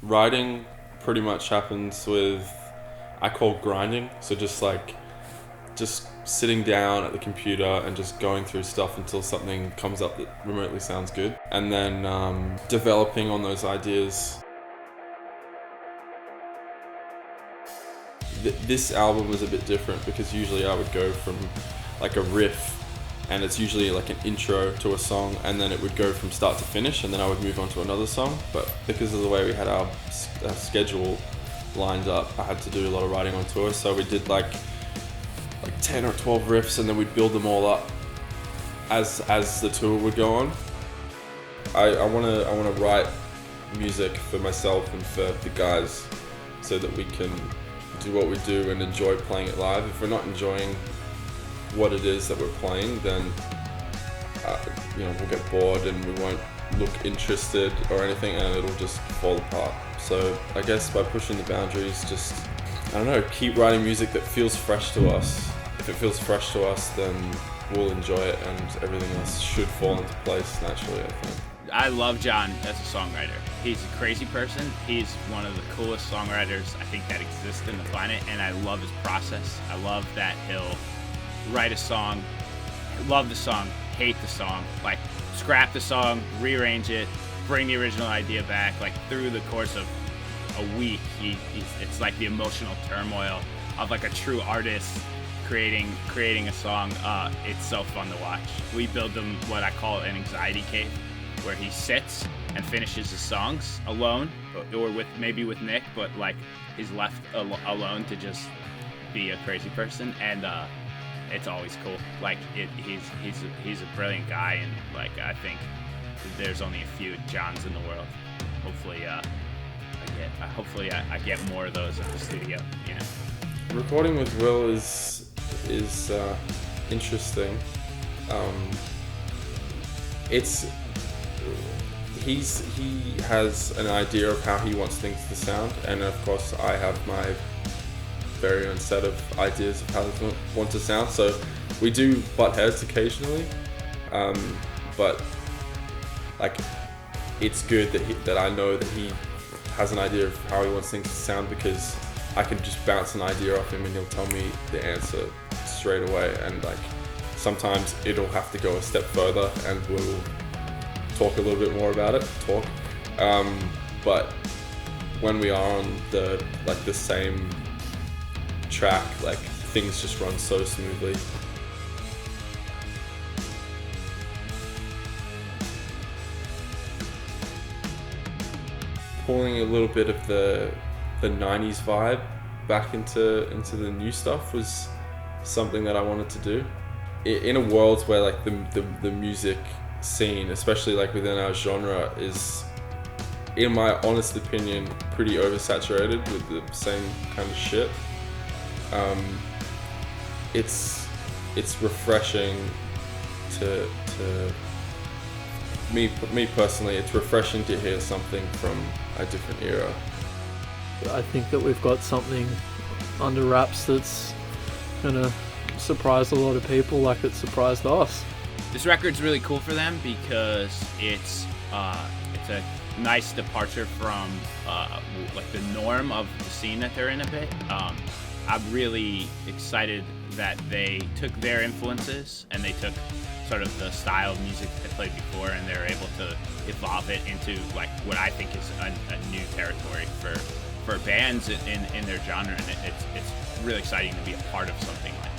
Writing pretty much happens with, I call grinding. So just sitting down at the computer and just going through stuff until something comes up that remotely sounds good. And then developing on those ideas. This album was a bit different because usually I would go from like a riff, and it's usually like an intro to a song, and then it would go from start to finish, and then I would move on to another song. But because of the way we had our schedule lined up, I had to do a lot of writing on tour, so we did like 10 or 12 riffs, and then we'd build them all up as the tour would go on. I wanna write music for myself and for the guys so that we can do what we do and enjoy playing it live. If we're not enjoying what it is that we're playing, then we'll get bored and we won't look interested or anything, and it'll just fall apart. So I guess by pushing the boundaries, just, I don't know, keep writing music that feels fresh to us. If it feels fresh to us, then we'll enjoy it, and everything else should fall into place naturally, I think. I love John as a songwriter. He's a crazy person. He's one of the coolest songwriters I think that exists in the planet, and I love his process. I love that he'll write a song, love the song, hate the song, like scrap the song, rearrange it, bring the original idea back. Like through the course of a week, it's like the emotional turmoil of like a true artist creating a song. It's so fun to watch. We build him what I call an anxiety cave, where he sits and finishes his songs alone, or with Nick, but like he's left alone to just be a crazy person, and it's always cool. Like he's a brilliant guy, and like I think there's only a few Johns in the world. Hopefully I get more of those in the studio. You know, recording with Will is interesting. He has an idea of how he wants things to sound, and of course I have my very own set of ideas of how I want to sound. So we do butt heads occasionally, but like it's good that I know that he has an idea of how he wants things to sound, because I can just bounce an idea off him and he'll tell me the answer straight away. And like sometimes it'll have to go a step further, and we'll talk a little bit more about it. But when we are on the same track, like things just run so smoothly. Pulling a little bit of the 90s vibe back into the new stuff was something that I wanted to do. In a world where like the music scene, especially like within our genre, is, in my honest opinion, pretty oversaturated with the same kind of shit. It's refreshing to me personally. It's refreshing to hear something from a different era. I think that we've got something under wraps that's gonna surprise a lot of people, like it surprised us. This record's really cool for them because it's a nice departure from like the norm of the scene that they're in a bit. I'm really excited that they took their influences and they took sort of the style of music that they played before, and they're able to evolve it into like what I think is a new territory for bands in their genre, and it's really exciting to be a part of something like that.